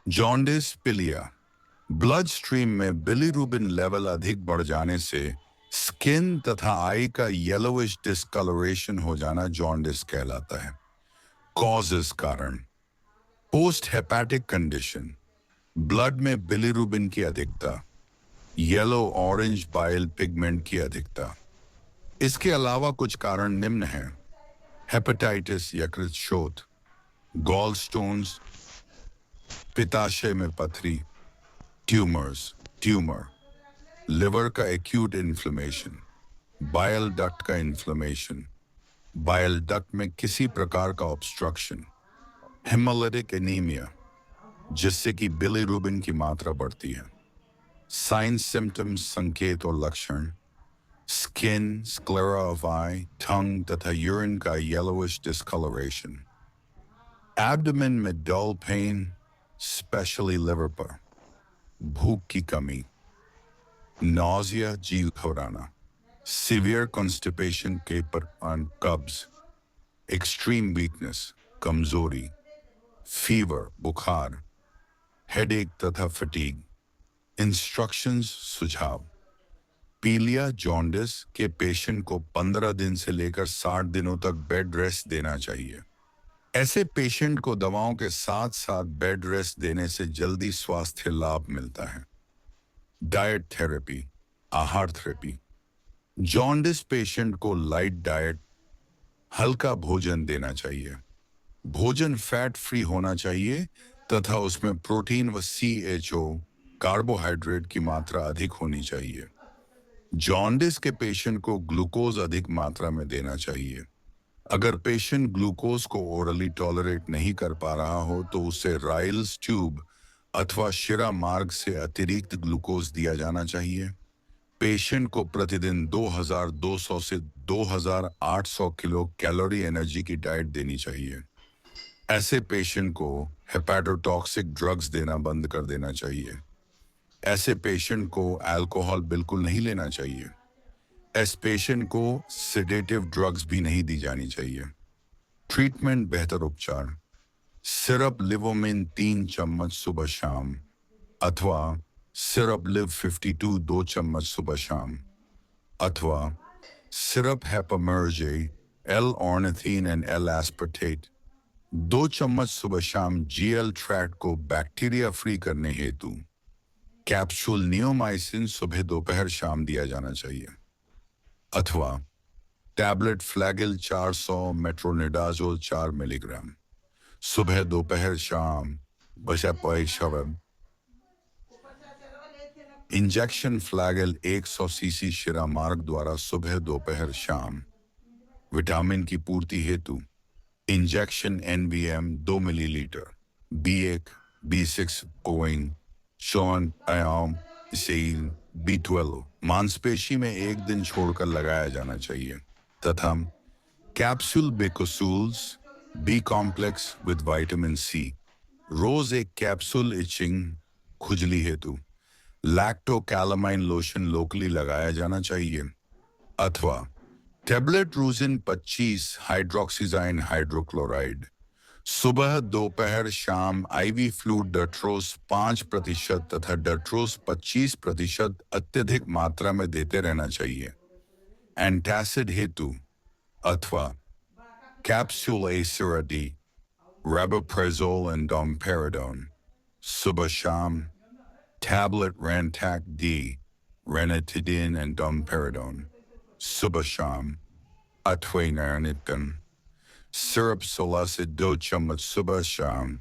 Jaundice पिलिया, blood stream में bilirubin level अधिक बढ़ जाने से स्किन तथा आई का येलोविश डिस्कलरेशन हो जाना जॉन्डिस कहलाता है। कॉजेस कारण: पोस्ट हेपेटिक कंडीशन, ब्लड में बिलीरुबिन की अधिकता, येलो ऑरेंज बाइल पिगमेंट की अधिकता। इसके अलावा कुछ कारण निम्न हैं: हेपेटाइटिस यकृत शोथ, गॉल स्टोन्स, पित्ताशय में पथरी, ट्यूमर, लिवर का एक्यूट इन्फ्लेमेशन, बाइल डक्ट का इन्फ्लेमेशन, बाइल डक्ट में किसी प्रकार का ऑब्स्ट्रक्शन, हेमोलिटिक एनीमिया जिससे कि बिलीरुबिन की मात्रा बढ़ती है। साइंस सिम्टम्स संकेत और लक्षण: स्किन, स्क्लेरा ऑफ आई, टंग तथा यूरिन का येलोविश डिस्कलरेशन, एब्डोमेन में डल पेन स्पेशली लिवर पर, भूख की कमी, नॉजिया जी घबराना, सीवियर कॉन्स्टिपेशन के पर कब्ज, एक्सट्रीम वीकनेस कमजोरी, फीवर बुखार, हेडेक तथा फटीग। इंस्ट्रक्शंस सुझाव: पीलिया जॉन्डिस के पेशेंट को 15 दिन से लेकर 60 दिनों तक बेड रेस्ट देना चाहिए। ऐसे पेशेंट को दवाओं के साथ साथ बेड रेस्ट देने से जल्दी स्वास्थ्य लाभ मिलता है। डाइट थेरेपी, आहार थेरेपी: जॉन्डिस पेशेंट को लाइट डाइट, हल्का भोजन देना चाहिए। भोजन फैट फ्री होना चाहिए तथा उसमें प्रोटीन व CHO कार्बोहाइड्रेट की मात्रा अधिक होनी चाहिए। जॉन्डिस के पेशेंट को ग्लूकोज अधिक मात्रा में देना चाहिए। अगर पेशेंट ग्लूकोज को ओरली टॉलरेट नहीं कर पा रहा हो तो उसे राइल्स ट्यूब अथवा शिरा मार्ग से अतिरिक्त ग्लूकोज दिया जाना चाहिए। पेशेंट को प्रतिदिन 2200 से 2800 किलो कैलोरी एनर्जी की डाइट देनी चाहिए। ऐसे पेशेंट को हेपेटोटॉक्सिक ड्रग्स देना बंद कर देना चाहिए। ऐसे पेशेंट को अल्कोहल बिल्कुल नहीं लेना चाहिए। इस पेशेंट को सेडेटिव ड्रग्स भी नहीं दी जानी चाहिए। ट्रीटमेंट बेहतर उपचार: सिरप लिवोमिन 3 चम्मच सुबह शाम अथवा सिरप लिव 52 2 चम्मच सुबह शाम अथवा सिरप हेपामर्जे L-ornithine एंड L-aspartate 2 चम्मच सुबह शाम GL ट्रैट को बैक्टीरिया फ्री करने हेतु। कैप्सूल नियोमाइसिन सुबह दोपहर शाम दिया जाना चाहिए अथवा टैबलेट फ्लैगिल 400 मेट्रोनिडाजोल 4 मिलीग्राम सुबह दोपहर शाम बशा इंजेक्शन फ्लैगिल 100 सीसी शिरा मार्ग द्वारा सुबह दोपहर शाम। विटामिन की पूर्ति हेतु injection NVM 2 millilitre, B1, B6 ओइंग, शॉन आयाम सेल B12 मांसपेशी में 1 दिन छोड़कर लगाया जाना चाहिए तथा capsule Becosules B complex with vitamin C रोज 1 कैप्सूल इचिंग खुजली हेतु लैक्टोकैलामाइन लोशन लोकली लगाया जाना चाहिए अथवा टैबलेट रूजिन 25 हाइड्रोक्सीजाइन हाइड्रोक्लोराइड सुबह दोपहर शाम IV फ्लूइड डर्ट्रोस 5% तथा डर्ट्रोस 25% अत्यधिक मात्रा में देते रहना चाहिए। एंटासिड हेतु अथवा कैप्सूल एसिराडी, राबोप्रेजोल एंड डोमपेराडोन सुबह शाम। टैबलेट रेंटैक D, रेनिटिडिन एंड डोमपेराडोन सुबह शाम। अथवा नायनिटन सिरप 16 से 2 चम्मच सुबह शाम